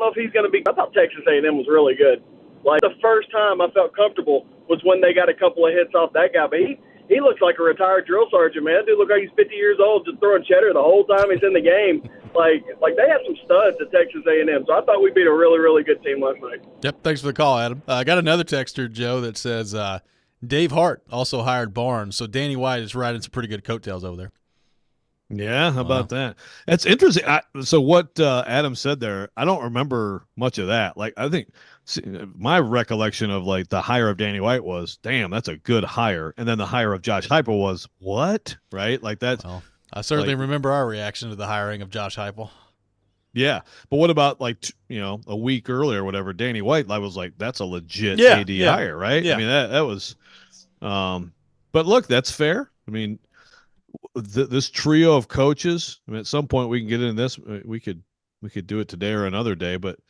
know if he's going to be. I thought Texas A&M was really good. Like, the first time I felt comfortable was when they got a couple of hits off that guy. But he looks like a retired drill sergeant, man. Dude, look like he's 50 years old, just throwing cheddar the whole time he's in the game. Like they have some studs at Texas A&M. So I thought we beat a really, really good team last night. Yep, thanks for the call, Adam. I got another texter, Joe, that says Dave Hart also hired Barnes, so Danny White is riding some pretty good coattails over there. Yeah, how about that? That's interesting. So what Adam said there, I don't remember much of that. Like, I think my recollection of like the hire of Danny White was, damn, that's a good hire. And then the hire of Josh Heupel was, what? Right? Like that's. Well, I certainly remember our reaction to the hiring of Josh Heupel. Yeah, but what about like a week earlier or whatever? Danny White, I was like, that's a legit AD hire, right? Yeah. I mean that was. But look, that's fair. I mean, this trio of coaches. I mean, at some point we can get into this. We could do it today or another day. But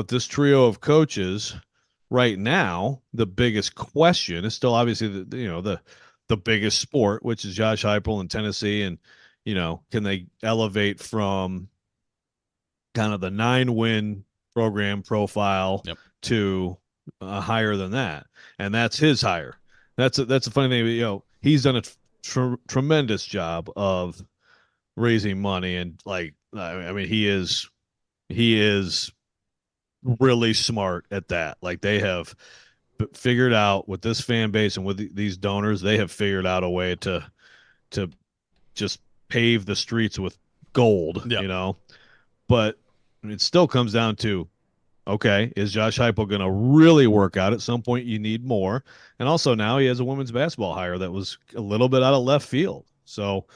this trio of coaches right now, the biggest question is still obviously the biggest sport, which is Josh Heupel in Tennessee, and can they elevate from kind of the 9-win program profile to higher than that, and that's his hire. That's a funny thing. He's done a tremendous job of raising money, and like I mean, he is really smart at that. Like they have figured out with this fan base and with these donors, they have figured out a way to just pave the streets with gold. But it still comes down to, okay, is Josh Heupel going to really work out? At some point, you need more. And also now he has a women's basketball hire that was a little bit out of left field. So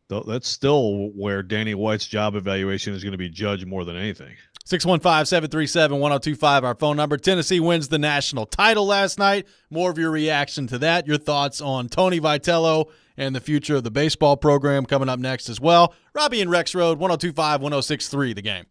that's still where Danny White's job evaluation is going to be judged more than anything. 615-737-1025, our phone number. Tennessee wins the national title last night. More of your reaction to that, your thoughts on Tony Vitello and the future of the baseball program coming up next as well. Robby and Rexrode, 102.5, 106.3, The Game.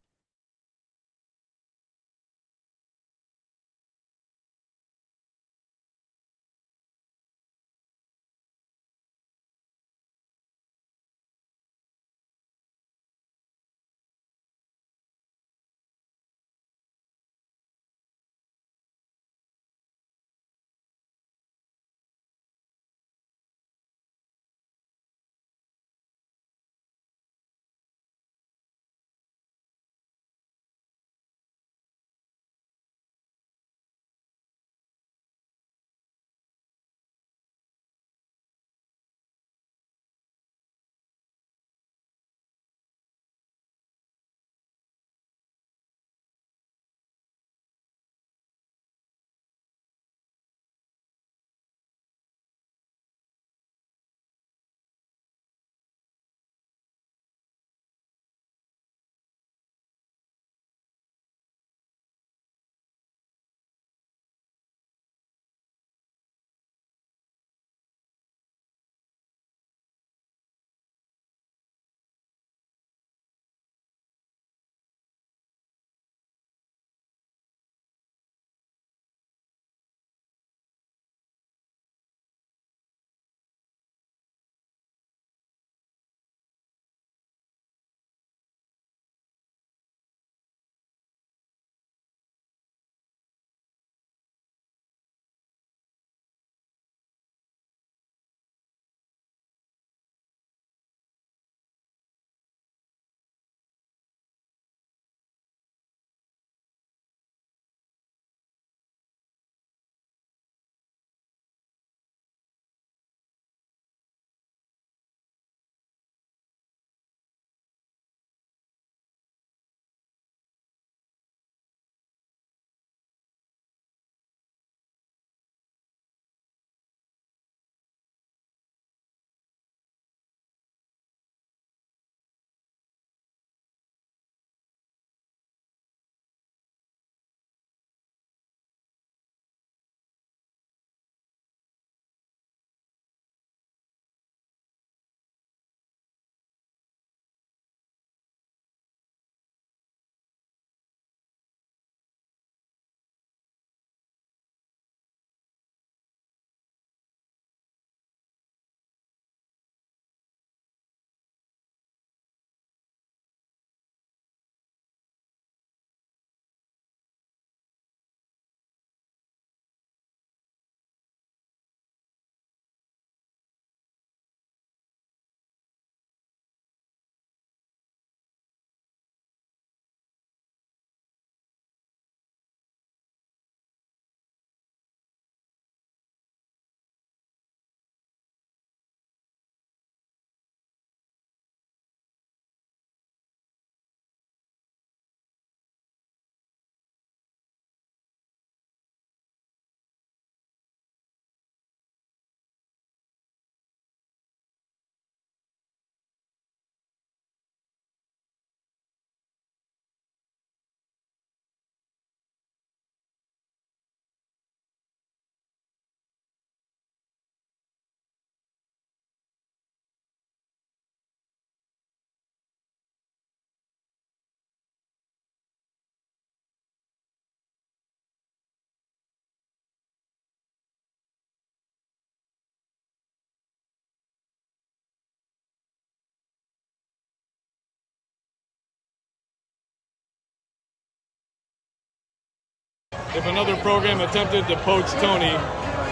if another program attempted to poach Tony,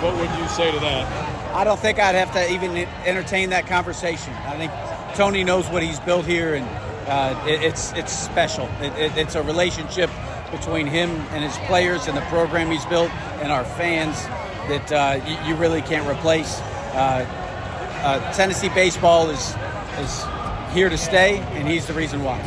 what would you say to that? I don't think I'd have to even entertain that conversation. I think Tony knows what he's built here, and it's special. It's a relationship between him and his players and the program he's built and our fans that you really can't replace. Tennessee baseball is here to stay, and he's the reason why.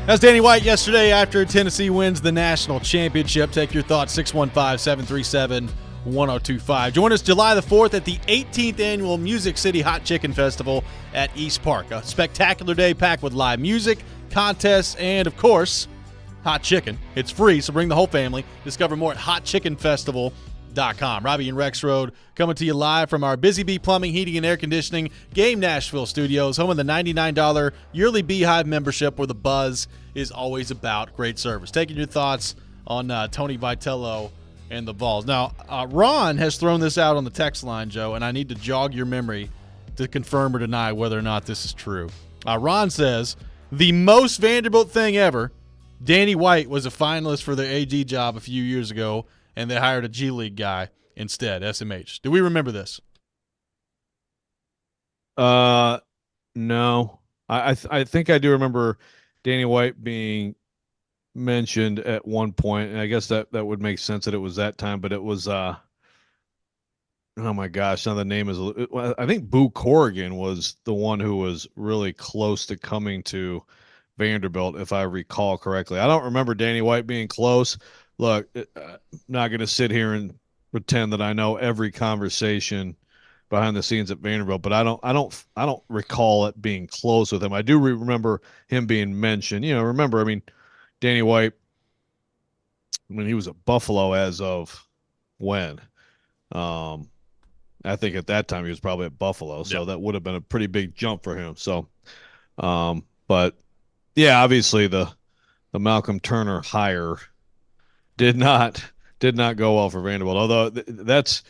That's Danny White yesterday after Tennessee wins the national championship. Take your thoughts, 615-737-1025. Join us July the 4th at the 18th Annual Music City Hot Chicken Festival at East Park. A spectacular day packed with live music, contests, and, of course, hot chicken. It's free, so bring the whole family. Discover more at hotchickenfestival.com. Robby and Rexrode coming to you live from our Busy Bee Plumbing, Heating, and Air Conditioning Game Nashville studios, home of the $99 yearly Beehive membership, where the buzz is always about great service. Taking your thoughts on Tony Vitello and the Vols. Now, Ron has thrown this out on the text line, Joe, and I need to jog your memory to confirm or deny whether or not this is true. Ron says, the most Vanderbilt thing ever, Danny White was a finalist for the AD job a few years ago, and they hired a G League guy instead, SMH. Do we remember this? No. I think I do remember Danny White being mentioned at one point, and I guess that would make sense that it was that time, but it was oh my gosh, now the name is I think Boo Corrigan was the one who was really close to coming to Vanderbilt, if I recall correctly. I don't remember Danny White being close. Look, I'm not going to sit here and pretend that I know every conversation behind the scenes at Vanderbilt, but I don't recall it being close with him. I do remember him being mentioned. Remember, I mean, Danny White, when he was at Buffalo as of when? I think at that time he was probably at Buffalo, so that would have been a pretty big jump for him. So, but yeah, obviously the Malcolm Turner hire did not go well for Vanderbilt. Although that's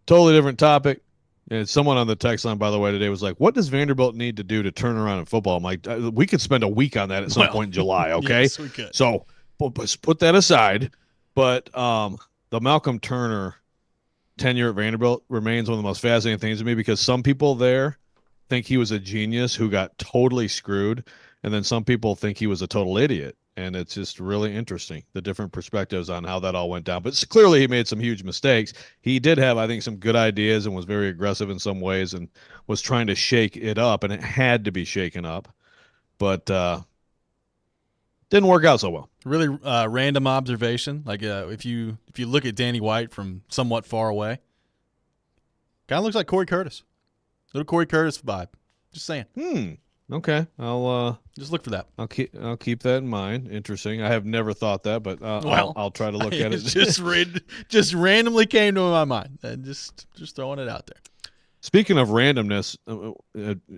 totally different topic. And someone on the text line, by the way, today was like, "What does Vanderbilt need to do to turn around in football?" I'm like, we could spend a week on that at some point in July. Okay, yes, we could. So put that aside. But the Malcolm Turner tenure at Vanderbilt remains one of the most fascinating things to me, because some people there think he was a genius who got totally screwed, and then some people think he was a total idiot. And it's just really interesting, the different perspectives on how that all went down. But clearly he made some huge mistakes. He did have, I think, some good ideas and was very aggressive in some ways and was trying to shake it up, and it had to be shaken up. But didn't work out so well. Really random observation. Like if you look at Danny White from somewhat far away, kind of looks like Corey Curtis. Little Corey Curtis vibe. Just saying. Okay, I'll just look for that. I'll keep that in mind. Interesting. I have never thought that, but I'll try to look at it. Just randomly came to my mind. Just throwing it out there. Speaking of randomness,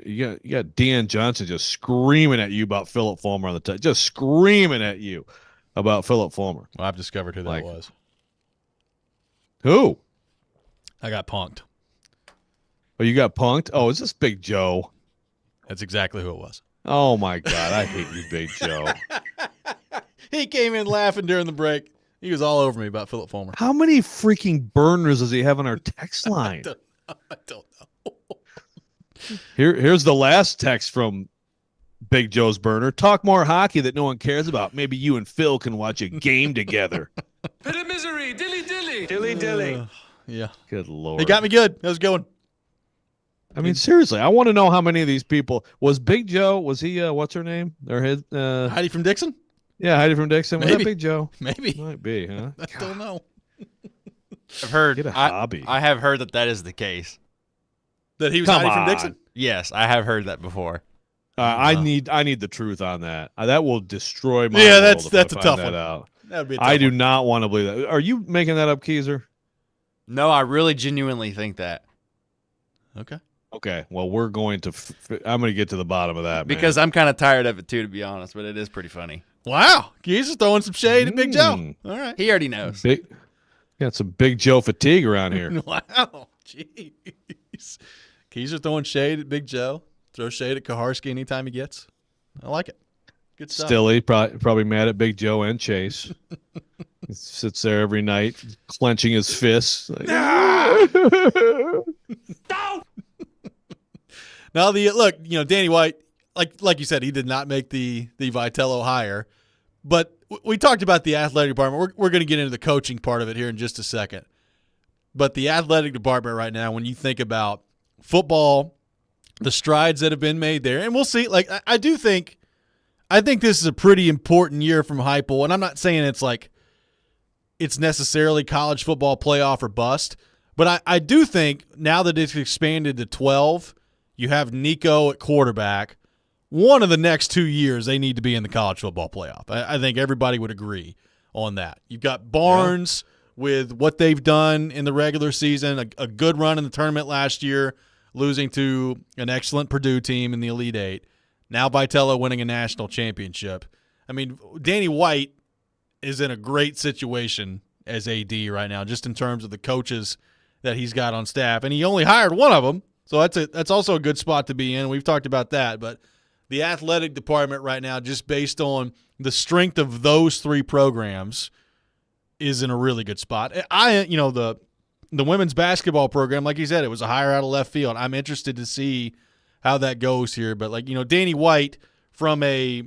you got Dean Johnson just screaming at you about Philip Fulmer on the text. Just screaming at you about Philip Fulmer. Well, I've discovered who that was. Who? I got punked. Oh, you got punked? Oh, is this Big Joe? That's exactly who it was. Oh, my God. I hate you, Big Joe. He came in laughing during the break. He was all over me about Philip Fulmer. How many freaking burners does he have on our text line? I don't know. Here's the last text from Big Joe's burner. Talk more hockey that no one cares about. Maybe you and Phil can watch a game together. Bit of misery. Dilly dilly. Dilly dilly. Yeah. Good Lord. He got me good. That was going. I mean, seriously, I want to know how many of these people was Big Joe. Was he? What's her name? Or his? Heidi from Dixon. Yeah, Heidi from Dixon. Was Maybe. that Big Joe? Maybe. Might be, huh? I don't know. I've heard. Get a hobby. I have heard that is the case. That he was Come Heidi from on. Dixon. Yes, I have heard that before. I need the truth on that. That will destroy my. Yeah, world that's if I a find tough that one. out. That would be. A tough I do one. not want to believe that. Are you making that up, Keezer? No, I really genuinely think that. Okay. Okay. Well, we're going to. I'm going to get to the bottom of that Because I'm kind of tired of it too, to be honest. But it is pretty funny. Wow, he's just throwing some shade at Big Joe. All right. He already knows. Got some Big Joe fatigue around here. Wow, jeez. Keys are throwing shade at Big Joe. Throw shade at Kaharski anytime he gets. I like it. Good stuff. Stilly probably mad at Big Joe and Chase. sits there every night, clenching his fists. Like, Now look, Danny White, like you said, he did not make the Vitello hire, but we talked about the athletic department. We're going to get into the coaching part of it here in just a second. But the athletic department right now, when you think about football, the strides that have been made there, and we'll see. Like I think this is a pretty important year from Heupel, and I'm not saying it's necessarily college football playoff or bust, but I do think now that it's expanded to 12, you have Nico at quarterback. One of the next 2 years, they need to be in the college football playoff. I think everybody would agree on that. You've got Barnes with what they've done in the regular season, a good run in the tournament last year, losing to an excellent Purdue team in the Elite Eight. Now Vitello winning a national championship. I mean, Danny White is in a great situation as AD right now, just in terms of the coaches that he's got on staff. And he only hired one of them, so that's also a good spot to be in. We've talked about that, but the athletic department right now, just based on the strength of those three programs, is in a really good spot. The women's basketball program, like you said, it was a hire out of left field. I'm interested to see how that goes here. But Danny White I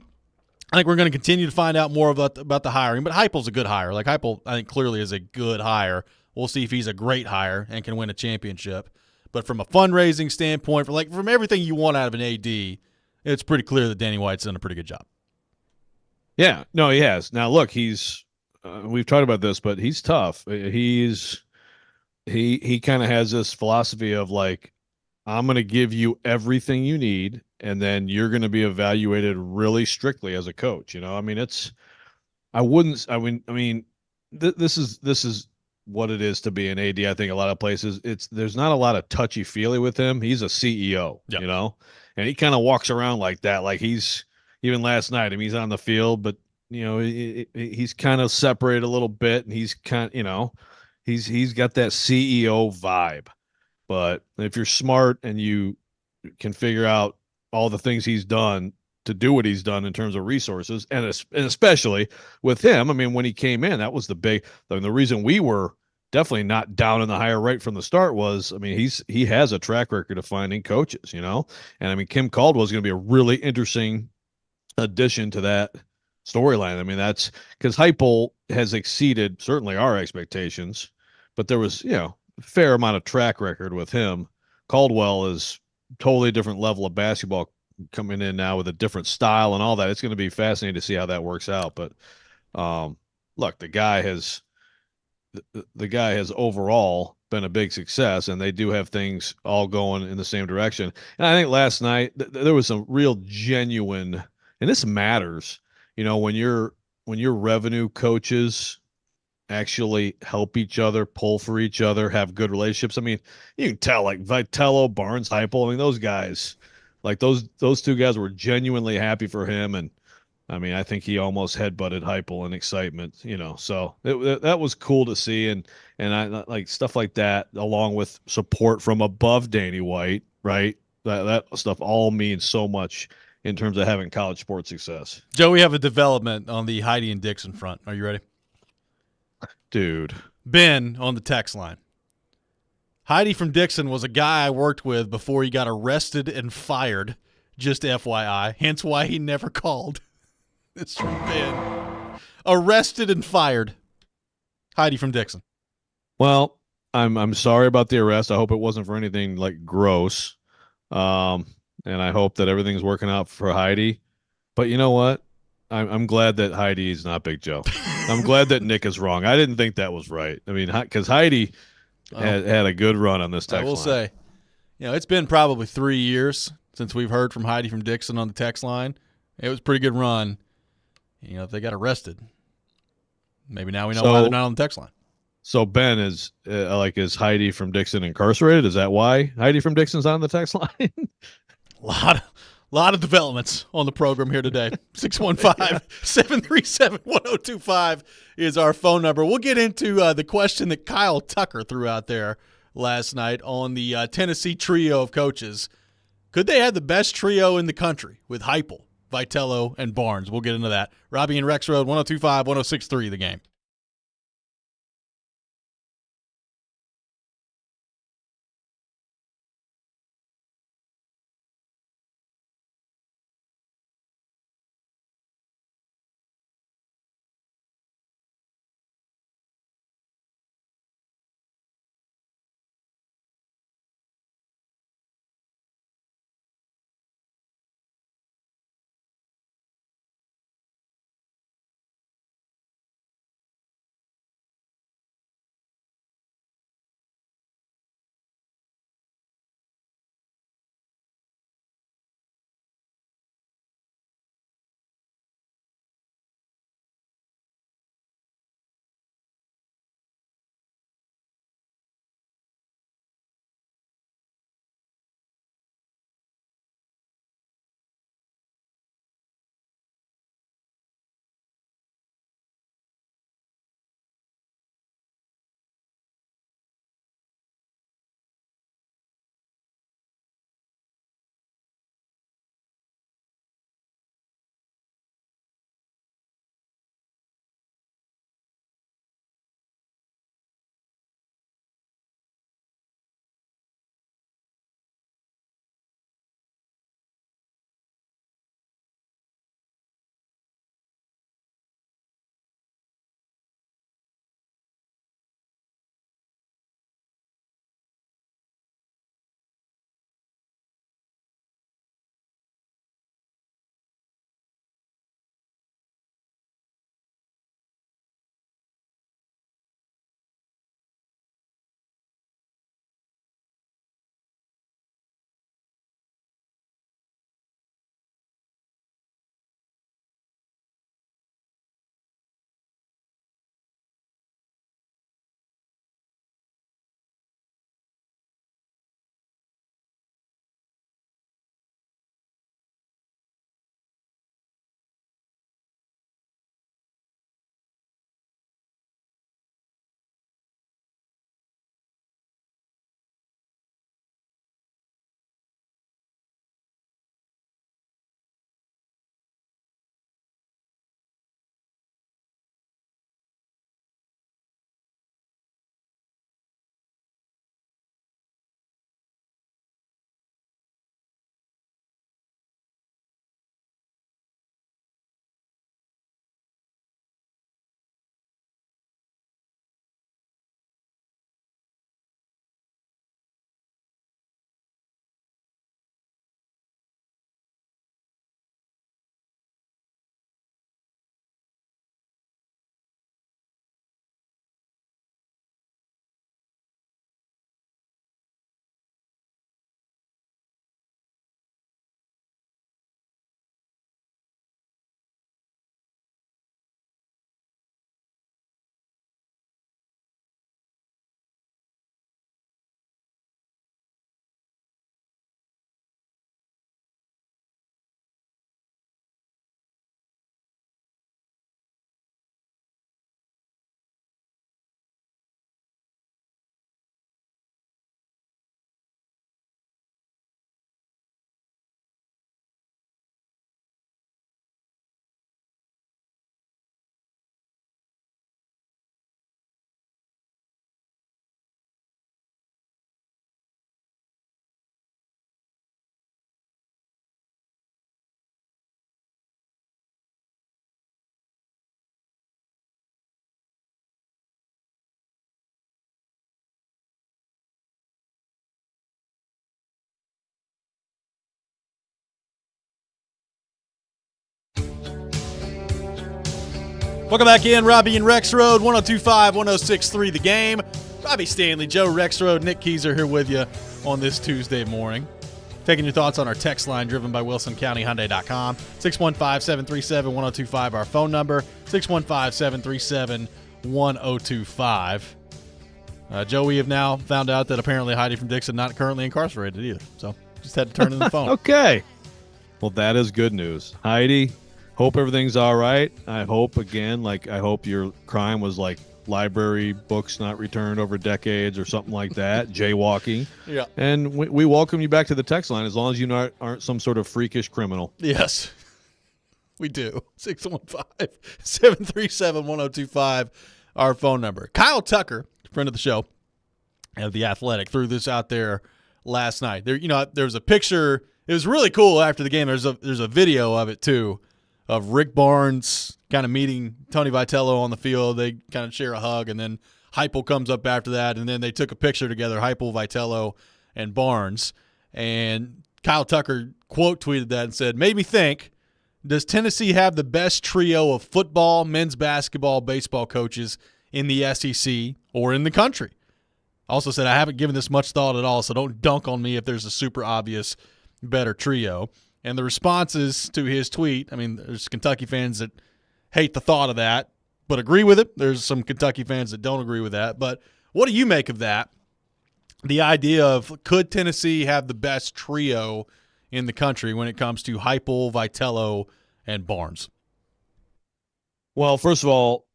think we're going to continue to find out more about the hiring. But Heupel's a good hire. Heupel, I think, clearly is a good hire. We'll see if he's a great hire and can win a championship. But from a fundraising standpoint, from everything you want out of an AD, it's pretty clear that Danny White's done a pretty good job. Yeah, no, he has. Now, look, we've talked about this, but he's tough. He kind of has this philosophy of I'm going to give you everything you need, and then you're going to be evaluated really strictly as a coach. This is what it is to be an AD. I think a lot of places there's not a lot of touchy feely with him. He's a CEO, and he kind of walks around like that. Like he's, even last night, he's on the field, but he's kind of separated a little bit, and he's got that CEO vibe. But if you're smart and you can figure out all the things he's done to do what he's done in terms of resources, and especially with him, when he came in, that was the reason we were definitely not down in the higher right from the start was, he has a track record of finding coaches, and Kim Caldwell is going to be a really interesting addition to that storyline. That's because Heupel has exceeded certainly our expectations, but there was, a fair amount of track record with him. Caldwell is totally different level of basketball coming in now with a different style and all that. It's going to be fascinating to see how that works out. But look, the guy has overall been a big success, and they do have things all going in the same direction. And I think last night there was some real genuine, and this matters, when your revenue coaches actually help each other, pull for each other, have good relationships. You can tell, Vitello, Barnes, Heupel, those guys, those two guys were genuinely happy for him. And I think he almost headbutted Heupel in excitement, so that was cool to see. And I like stuff like that, along with support from above Danny White, right? That stuff all means so much in terms of having college sports success. Joe, we have a development on the Heidi and Dixon front. Are you ready? Dude. Ben on the text line. Heidi from Dixon was a guy I worked with before he got arrested and fired, just FYI, hence why he never called. It's from Ben. Arrested and fired. Heidi from Dixon. Well, I'm sorry about the arrest. I hope it wasn't for anything gross. And I hope that everything's working out for Heidi. But you know what? I'm glad that Heidi is not Big Joe. I'm glad that Nick is wrong. I didn't think that was right. Because Heidi had a good run on this text line. I will say, it's been probably 3 years since we've heard from Heidi from Dixon on the text line. It was a pretty good run. If they got arrested, maybe now we know why they're not on the text line. So Ben is Heidi from Dixon incarcerated? Is that why Heidi from Dixon's on the text line? A lot of developments on the program here today. 615-737-1025 is our phone number. We'll get into the question that Kyle Tucker threw out there last night on the Tennessee trio of coaches. Could they have the best trio in the country with Heupel, Vitello, and Barnes? We'll get into that. Robby and Rexrode, 102.5, 106.3 The Game. Welcome back in, Robby and Rexrode, 102.5, 106.3 The Game. Robby Stanley, Joe Rexrode, Nick Keyser here with you on this Tuesday morning. Taking your thoughts on our text line driven by WilsonCountyHyundai.com. 615-737-1025, our phone number, 615-737-1025. Joe, we have now found out that apparently Heidi from Dixon not currently incarcerated either. So just had to turn in the phone. Okay. Well, that is good news. Heidi, hope everything's all right. I hope your crime was like library books not returned over decades or something like that, jaywalking. Yeah. And we welcome you back to the text line as long as you aren't some sort of freakish criminal. Yes, we do. 615-737-1025, our phone number. Kyle Tucker, friend of the show, of The Athletic, threw this out there last night. There was a picture. It was really cool after the game. There's a video of it too, of Rick Barnes kind of meeting Tony Vitello on the field. They kind of share a hug, and then Heupel comes up after that, and then they took a picture together, Heupel, Vitello, and Barnes. And Kyle Tucker quote tweeted that and said, "Made me think, does Tennessee have the best trio of football, men's basketball, baseball coaches in the SEC or in the country?" Also said, "I haven't given this much thought at all, so don't dunk on me if there's a super obvious better trio." And the responses to his tweet, I mean, there's Kentucky fans that hate the thought of that but agree with it. There's some Kentucky fans that don't agree with that. But what do you make of that? The idea of, could Tennessee have the best trio in the country when it comes to Heupel, Vitello, and Barnes? Well, first of all,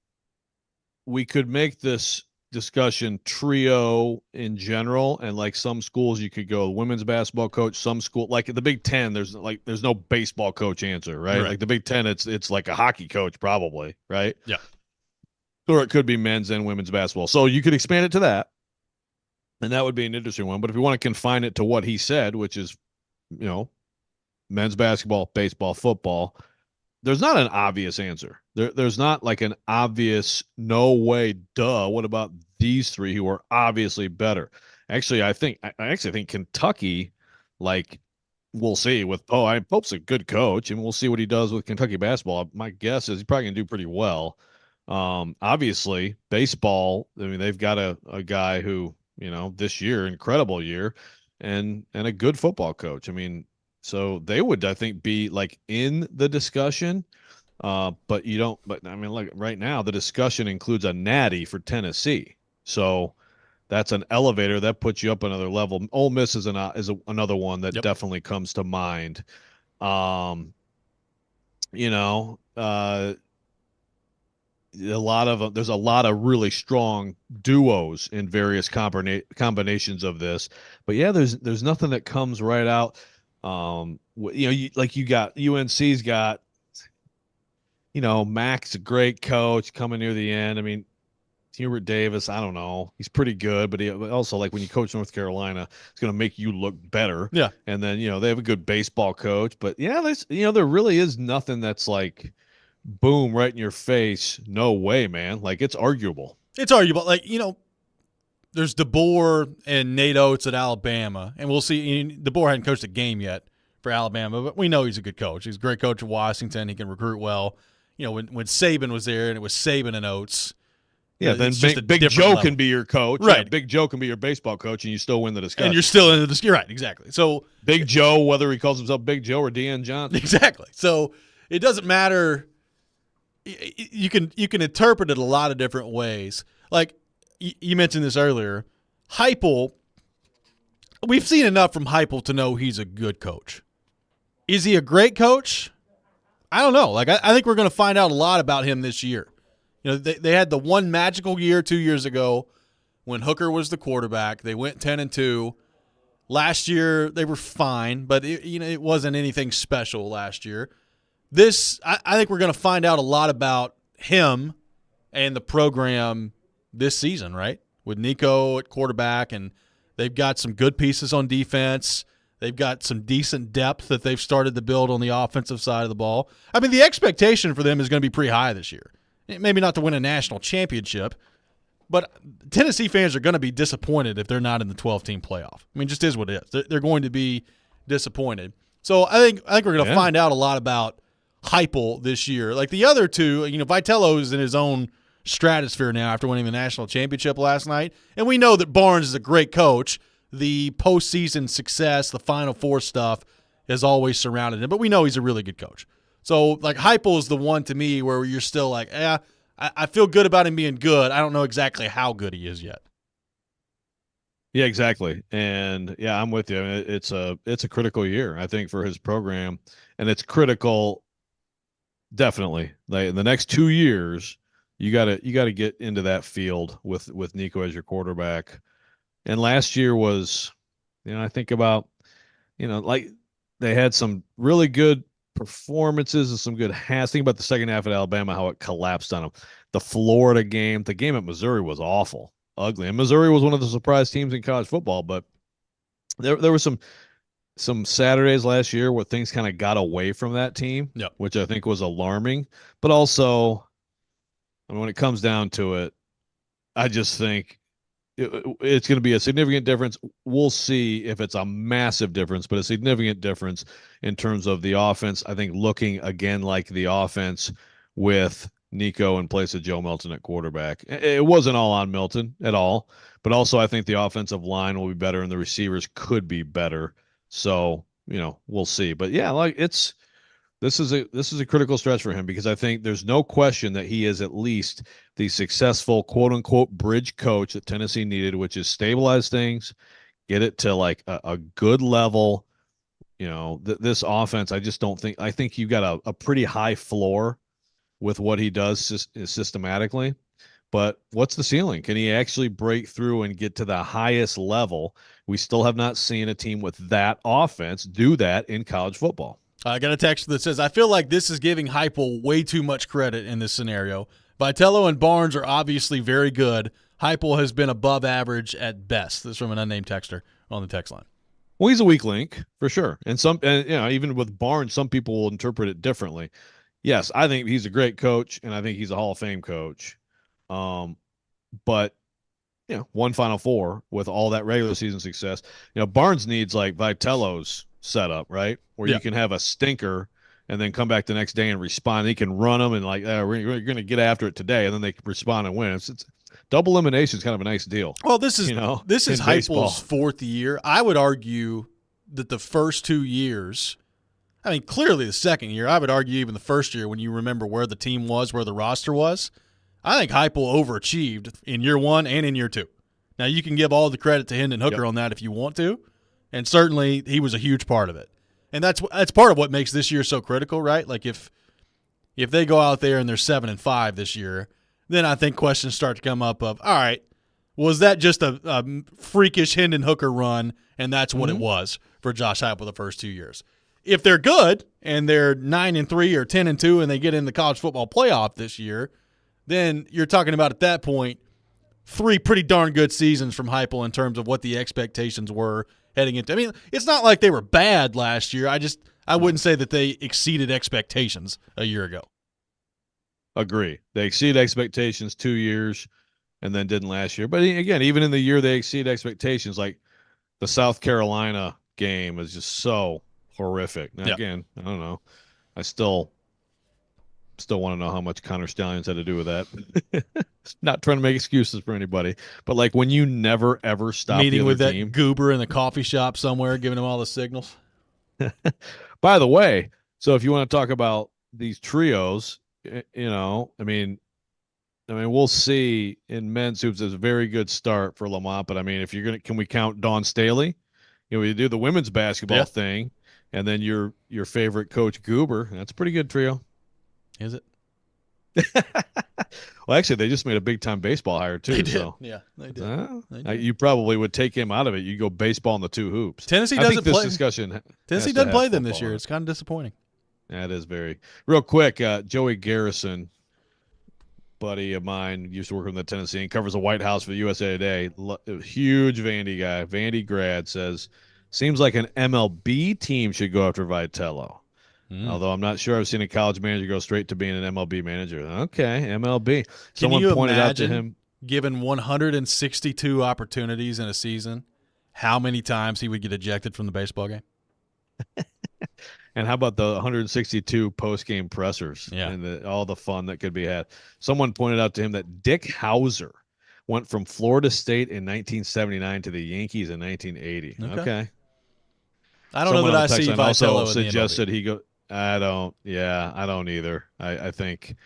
we could make this discussion trio in general, and like some schools you could go women's basketball coach, some school like the Big Ten, there's no baseball coach answer, right? Like the Big Ten, it's like a hockey coach probably, right? Yeah. Or it could be men's and women's basketball. So you could expand it to that, and that would be an interesting one. But if you want to confine it to what he said, which is, men's basketball, baseball, football, there's not an obvious answer. There's not like an obvious, no way, duh. What about these three who are obviously better? Actually, I actually think Kentucky, like, we'll see with Poe. Pope's a good coach, and we'll see what he does with Kentucky basketball. My guess is he's probably going to do pretty well. Obviously, baseball, I mean, they've got a guy who, this year, incredible year, and a good football coach. I mean, so they would, I think, be like in the discussion. But I mean, like right now, the discussion includes a natty for Tennessee. So that's an elevator that puts you up another level. Ole Miss is another one that definitely comes to mind. There's a lot of really strong duos in various combinations of this. But yeah, there's nothing that comes right out. You got UNC's got, Mac's a great coach coming near the end. I mean, Hubert Davis, I don't know. He's pretty good, but he also, like, when you coach North Carolina, it's going to make you look better. Yeah. And then, they have a good baseball coach. But, yeah, there really is nothing that's like, boom, right in your face. No way, man. Like, it's arguable. It's arguable. Like, there's DeBoer and Nate Oates at Alabama, and we'll see. DeBoer hadn't coached a game yet for Alabama, but we know he's a good coach. He's a great coach at Washington. He can recruit well. When Saban was there and it was Saban and Oates. Yeah, then Big Joe level. Can be your coach. Right. Yeah, Big Joe can be your baseball coach, and you still win the discussion. And you're still in the discussion. Right, exactly. So Big Joe, whether he calls himself Big Joe or Deion Johnson. Exactly. So it doesn't matter. You can interpret it a lot of different ways. Like you mentioned this earlier, Heupel, we've seen enough from Heupel to know he's a good coach. Is he a great coach? I don't know. Like I think we're going to find out a lot about him this year. They had the one magical year 2 years ago when Hooker was the quarterback. They went 10-2. Last year they were fine, but it wasn't anything special last year. I think we're going to find out a lot about him and the program this season, right? With Nico at quarterback, and they've got some good pieces on defense. They've got some decent depth that they've started to build on the offensive side of the ball. I mean, the expectation for them is going to be pretty high this year. Maybe not to win a national championship, but Tennessee fans are going to be disappointed if they're not in the 12-team playoff. I mean, it just is what it is. They're going to be disappointed. So I think we're going to find out a lot about Heupel this year. Like the other two, Vitello is in his own stratosphere now after winning the national championship last night. And we know that Barnes is a great coach. The postseason success, the Final Four stuff has always surrounded him, but we know he's a really good coach. So, like, Heupel is the one to me where you're still like, I feel good about him being good. I don't know exactly how good he is yet. Yeah, exactly. And yeah, I'm with you. It's a critical year, I think, for his program, and it's critical definitely. Like in the next 2 years, you gotta get into that field with Nico as your quarterback. And last year was, I think about, like they had some really good performances and some good hands. Think about the second half at Alabama, how it collapsed on them. The Florida game, the game at Missouri was awful, ugly. And Missouri was one of the surprise teams in college football, but there were some Saturdays last year where things kind of got away from that team, yep, which I think was alarming. But also, I mean, when it comes down to it, I just think it's going to be a significant difference. We'll see if it's a massive difference, but a significant difference in terms of the offense. I think looking again like the offense with Nico in place of Joe Milton at quarterback. It wasn't all on Milton at all, but also I think the offensive line will be better and the receivers could be better. So, we'll see. But yeah, like this is a critical stretch for him because I think there's no question that he is at least the successful quote unquote bridge coach that Tennessee needed, which is stabilize things, get it to like a good level. This offense, I think you got a pretty high floor with what he does systematically, but what's the ceiling? Can he actually break through and get to the highest level? We still have not seen a team with that offense do that in college football. I got a text that says, I feel like this is giving Heupel way too much credit in this scenario. Vitello and Barnes are obviously very good. Heupel has been above average at best. This is from an unnamed texter on the text line. Well, he's a weak link for sure. And even with Barnes, some people will interpret it differently. Yes, I think he's a great coach, and I think he's a Hall of Fame coach. But one Final Four with all that regular season success. Barnes needs like Vitello's setup, right? Where you can have a stinker and then come back the next day and respond. He can run them and like, we're going to get after it today, and then they can respond and win. It's double elimination is kind of a nice deal. Well, this is Heupel's fourth year. I would argue that the first 2 years, I mean, clearly the second year, I would argue even the first year when you remember where the team was, where the roster was, I think Heupel overachieved in year one and in year two. Now, you can give all the credit to Hendon Hooker on that if you want to, and certainly he was a huge part of it. And that's part of what makes this year so critical, right? Like if they go out there and they're 7-5 this year, then I think questions start to come up of, all right, was that just a freakish Hendon Hooker run, and that's what it was for Josh Heupel the first 2 years. If they're good and they're 9-3 or 10-2 and they get in the college football playoff this year, then you're talking about at that point 3 pretty darn good seasons from Heupel in terms of what the expectations were heading into. I mean, it's not like they were bad last year. I wouldn't say that they exceeded expectations a year ago. Agree. They exceeded expectations 2 years and then didn't last year. But again, even in the year they exceeded expectations, like the South Carolina game is just so horrific. Now, again, I don't know. I still want to know how much Connor Stallions had to do with that. Not trying to make excuses for anybody, but like when you never ever stop meeting with that team. goober in the coffee shop somewhere, giving him all the signals. By the way, so if you want to talk about these trios, I mean, we'll see in men's hoops. It's a very good start for Lamont, but I mean, can we count Dawn Staley? We do the women's basketball thing, and then your favorite coach Goober. That's a pretty good trio. Is it? Well, actually, they just made a big-time baseball hire, too. They did. So. Yeah, they did. You probably would take him out of it. You go baseball in the 2 hoops. Tennessee doesn't play them this year. Part. It's kind of disappointing. Yeah, it is very. Real quick, Joey Garrison, buddy of mine, used to work in the Tennessee and covers the White House for the USA Today. Huge Vandy guy. Vandy grad says, seems like an MLB team should go after Vitello. Although I'm not sure I've seen a college manager go straight to being an MLB manager. Okay, MLB. Someone pointed out to him, given 162 opportunities in a season, how many times he would get ejected from the baseball game? And how about the 162 post-game pressers and all the fun that could be had? Someone pointed out to him that Dick Hauser went from Florida State in 1979 to the Yankees in 1980. Okay. I don't know that I see Vitello also in the suggested MLB. he go. I don't either. I think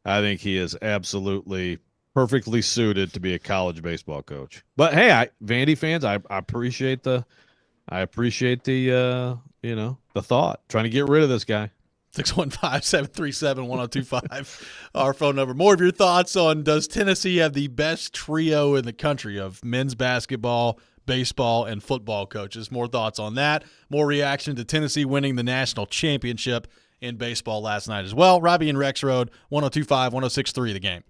he is absolutely perfectly suited to be a college baseball coach. But hey, Vandy fans, I appreciate the the thought, trying to get rid of this guy. 615-737-1025, our phone number. More of your thoughts on, does Tennessee have the best trio in the country of men's basketball, baseball, and football coaches? More thoughts on that. More reaction to Tennessee winning the national championship in baseball last night as well. Robby and Rexrode, 102.5, 106.3 The Game.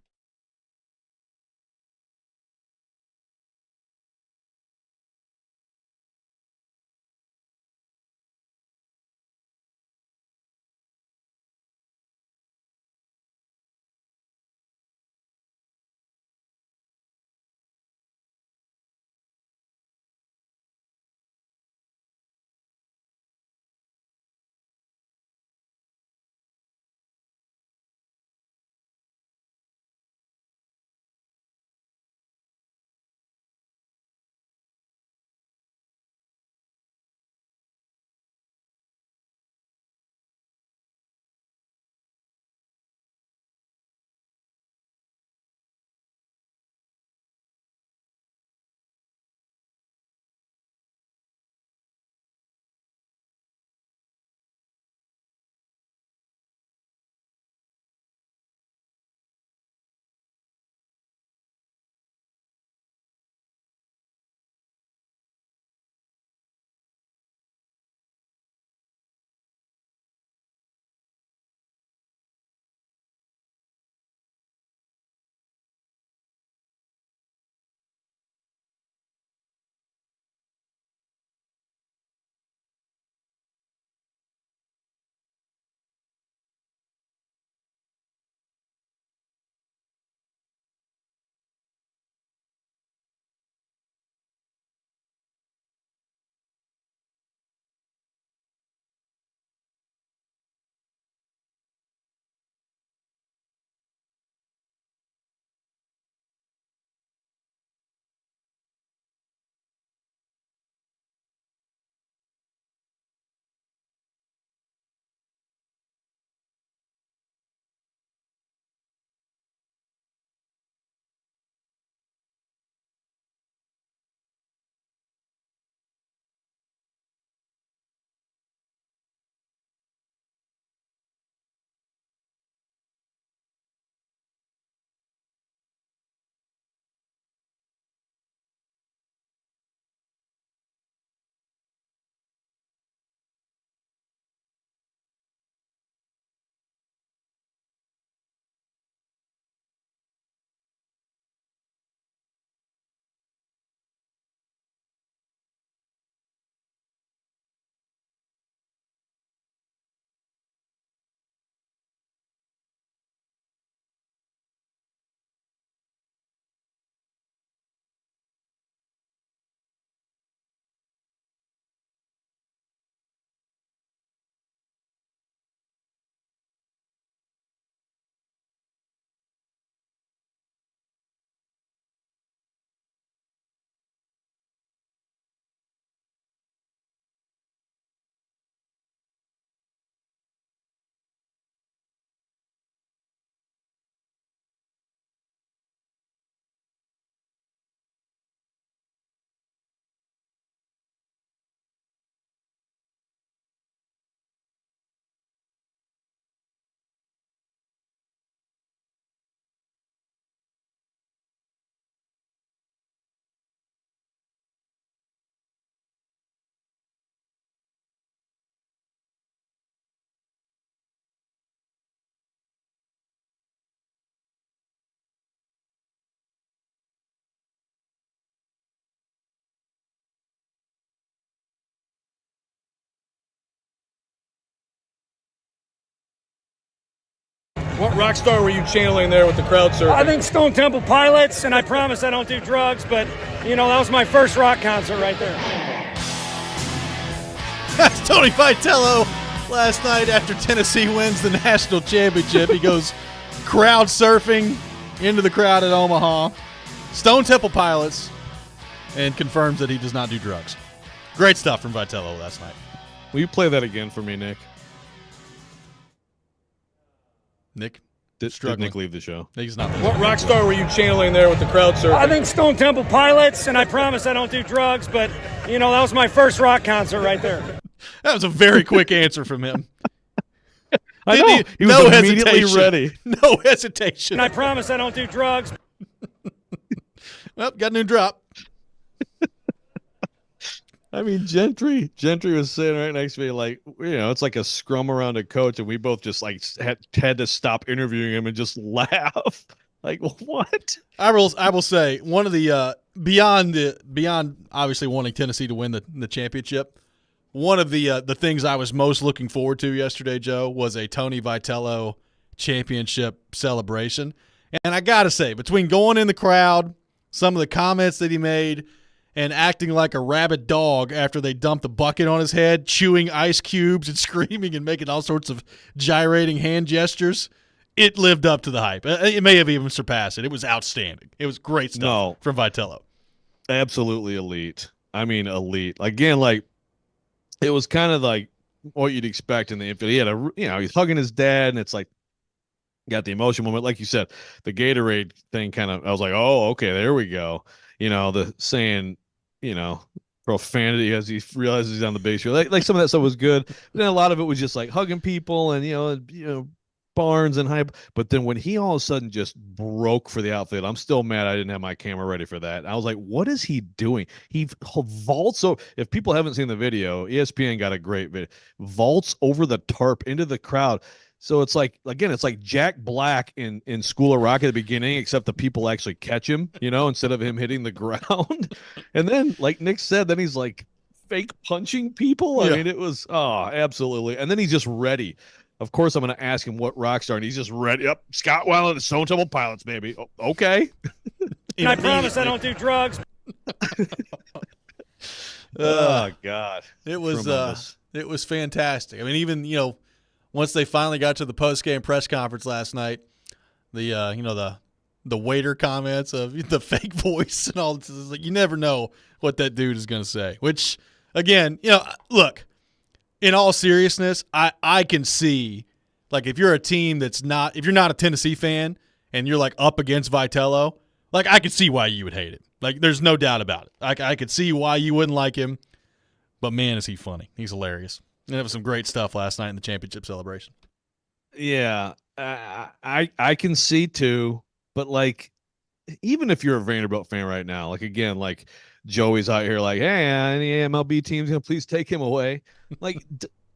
What rock star were you channeling there with the crowd surfing? I think Stone Temple Pilots, and I promise I don't do drugs, but, that was my first rock concert right there. That's Tony Vitello last night after Tennessee wins the national championship. He goes crowd surfing into the crowd at Omaha. Stone Temple Pilots, and confirms that he does not do drugs. Great stuff from Vitello last night. Will you play that again for me, Nick? Nick? Did struggling. Nick leave the show? He's not. What rock star were you channeling there with the crowd surfing? I think Stone Temple Pilots, and I promise I don't do drugs, but, that was my first rock concert right there. That was a very quick answer from him. I know. He was no immediately hesitation. ready. No hesitation. And I promise I don't do drugs. Well, got a new drop. I mean, Gentry was sitting right next to me, like, it's like a scrum around a coach, and we both just like had to stop interviewing him and just laugh. Like, what? I will say one of the beyond obviously wanting Tennessee to win the championship. One of the things I was most looking forward to yesterday, Joe, was a Tony Vitello championship celebration. And I got to say, between going in the crowd, some of the comments that he made, and acting like a rabid dog after they dumped the bucket on his head, chewing ice cubes and screaming and making all sorts of gyrating hand gestures, it lived up to the hype. It may have even surpassed it. It was outstanding. It was great stuff from Vitello. Absolutely elite. I mean, elite. Again, like, it was kind of like what you'd expect in the infield. He had he's hugging his dad, and it's like, got the emotion moment. Like you said, the Gatorade thing kind of, I was like, oh, okay, there we go. The saying, profanity as he realizes he's on the base field. Like some of that stuff was good. But then a lot of it was just like hugging people and, Barnes and hype. But then when he all of a sudden just broke for the outfield, I'm still mad I didn't have my camera ready for that. I was like, what is he doing? He vaults. So if people haven't seen the video, ESPN got a great video. Vaults over the tarp into the crowd. So it's like, again, it's like Jack Black in School of Rock at the beginning, except the people actually catch him, instead of him hitting the ground. And then, like Nick said, then he's like fake punching people. I mean, it was, absolutely. And then he's just ready. Of course, I'm going to ask him what rock star, and he's just ready. Yep, Scott Weiland and Stone Temple Pilots, baby. Oh, okay. And I promise I don't do drugs. Oh, God. It was fantastic. I mean, even, once they finally got to the post-game press conference last night, the waiter comments of the fake voice and all this, like, you never know what that dude is going to say. Which, again, look, in all seriousness, I can see, like, if you're a team if you're not a Tennessee fan and you're like up against Vitello, like, I could see why you would hate it. Like, there's no doubt about it. I could see why you wouldn't like him, but man, is he funny. He's hilarious. And it was some great stuff last night in the championship celebration. Yeah, I can see too, but like, even if you're a Vanderbilt fan right now, like, again, like Joey's out here like, hey, any MLB team's gonna please take him away. Like,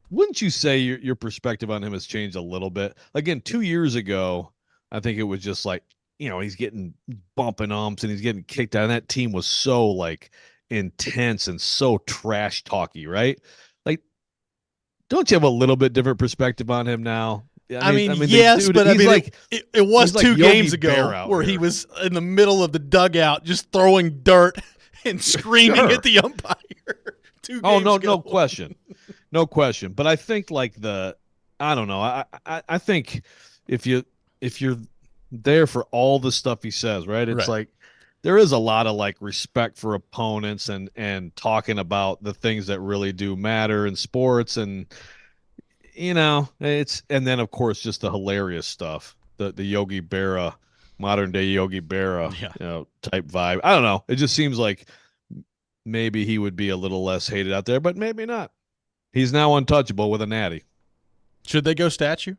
wouldn't you say your perspective on him has changed a little bit? Again, 2 years ago, I think it was just like, he's getting bumping umps and he's getting kicked out. And that team was so like intense and so trash talky, right? Like, don't you have a little bit different perspective on him now? I mean yes, but I mean, like, it was like 2 games ago where he was in the middle of the dugout just throwing dirt and screaming at the umpire. 2 games ago. No question. No question. But I think like I don't know. I think if you're there for all the stuff he says, right? It's like there is a lot of like respect for opponents and talking about the things that really do matter in sports, and and then of course just the hilarious stuff, the Yogi Berra, modern day Yogi Berra, type vibe. I don't know. It just seems like maybe he would be a little less hated out there, but maybe not. He's now untouchable with a natty. Should they go statue?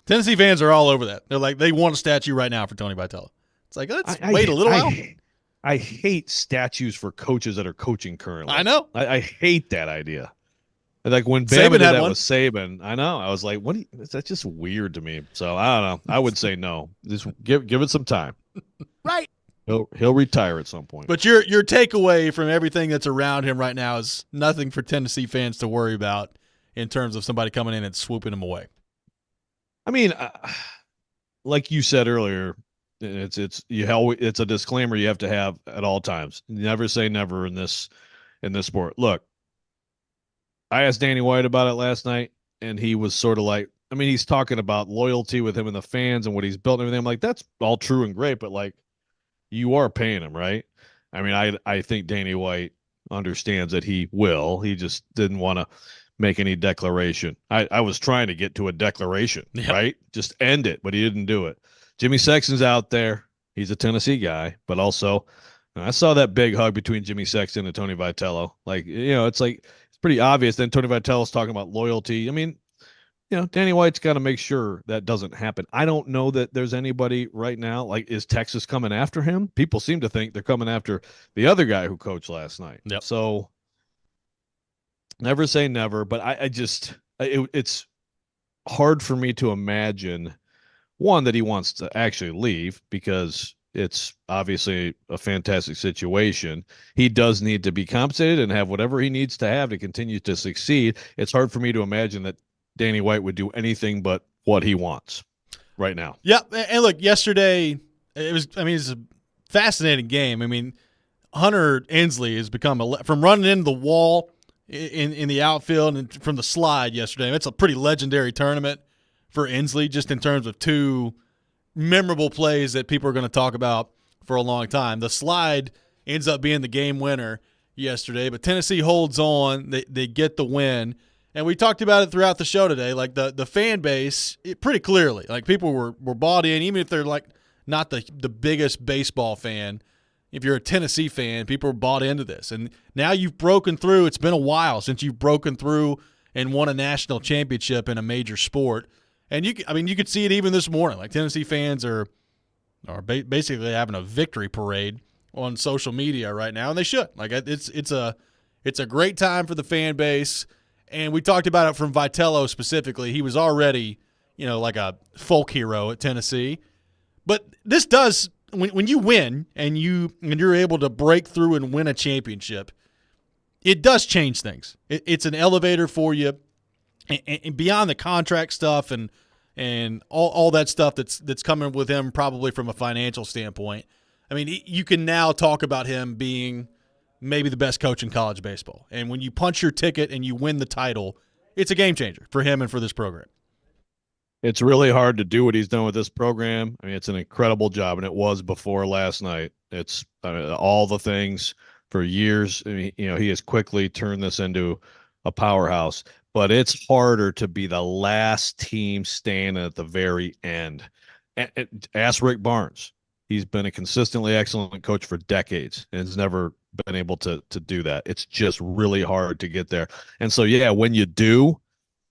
Tennessee fans are all over that. They're like, they want a statue right now for Tony Vitello. It's like, let's wait a little while. I hate statues for coaches that are coaching currently. I know. I hate that idea. Like when Bama did that with Saban, I know. I was like, that's just weird to me. So I don't know. I would say no. Just give it some time. Right. He'll retire at some point. But your takeaway from everything that's around him right now is nothing for Tennessee fans to worry about in terms of somebody coming in and swooping him away. I mean, like you said earlier, it's a disclaimer you have to have at all times. Never say never in this sport. Look, I asked Danny White about it last night. and he was sort of like, I mean, he's talking about loyalty with him and the fans and what he's built and everything. I'm like, that's all true and great, but like, you are paying him, right? I mean, I think Danny White understands that he will. He just didn't want to make any declaration. I was trying to get to a declaration, right? Just end it, but he didn't do it. Jimmy Sexton's out there. He's a Tennessee guy, but also I saw that big hug between Jimmy Sexton and Tony Vitello. Like, it's like, it's pretty obvious. Then Tony Vitello's talking about loyalty. I mean, Danny White's got to make sure that doesn't happen. I don't know that there's anybody right now. Like, is Texas coming after him? People seem to think they're coming after the other guy who coached last night. Yep. So never say never, but it's hard for me to imagine, one, that he wants to actually leave because it's obviously a fantastic situation. He does need to be compensated and have whatever he needs to have to continue to succeed. It's hard for me to imagine that Danny White would do anything but what he wants right now. Yeah, and look, yesterday it's a fascinating game. I mean, Hunter Ensley has become from running into the wall in the outfield and from the slide yesterday. It's a pretty legendary tournament for Ensley, just in terms of two memorable plays that people are going to talk about for a long time. The slide ends up being the game winner yesterday, but Tennessee holds on. They get the win. And we talked about it throughout the show today. Like the fan base, pretty clearly, like people were bought in, even if they're like not the biggest baseball fan. If you're a Tennessee fan, people are bought into this. And now you've broken through. It's been a while since you've broken through and won a national championship in a major sport. And you could see it even this morning. Like Tennessee fans are basically having a victory parade on social media right now, and they should. Like it's a great time for the fan base. And we talked about it from Vitello specifically. He was already, like a folk hero at Tennessee. But this does, when you win and you're able to break through and win a championship, it does change things. It's an elevator for you, and beyond the contract stuff and all that stuff that's coming with him probably from a financial standpoint. I mean, you can now talk about him being maybe the best coach in college baseball. And when you punch your ticket and you win the title, it's a game changer for him and for this program. It's really hard to do what he's done with this program. I mean, it's an incredible job, and it was before last night. It's all the things for years. I mean, he has quickly turned this into a powerhouse, but it's harder to be the last team standing at the very end. Ask Rick Barnes. He's been a consistently excellent coach for decades and has never been able to do that. It's just really hard to get there. And so, when you do,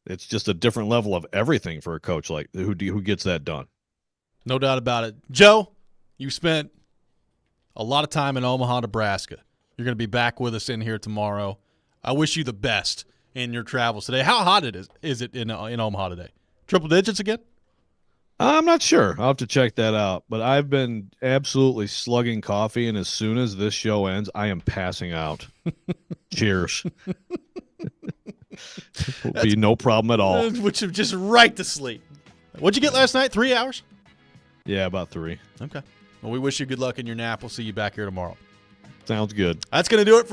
it's just a different level of everything for a coach like who gets that done. No doubt about it. Joe, you spent a lot of time in Omaha, Nebraska. You're going to be back with us in here tomorrow. I wish you the best in your travels today. How hot is it in Omaha today? Triple digits again? I'm not sure. I'll have to check that out. But I've been absolutely slugging coffee, and as soon as this show ends, I am passing out. Cheers. Will be no problem at all. Which is just right to sleep. What'd you get last night? 3 hours? Yeah, about 3. Okay. Well, we wish you good luck in your nap. We'll see you back here tomorrow. Sounds good. That's going to do it for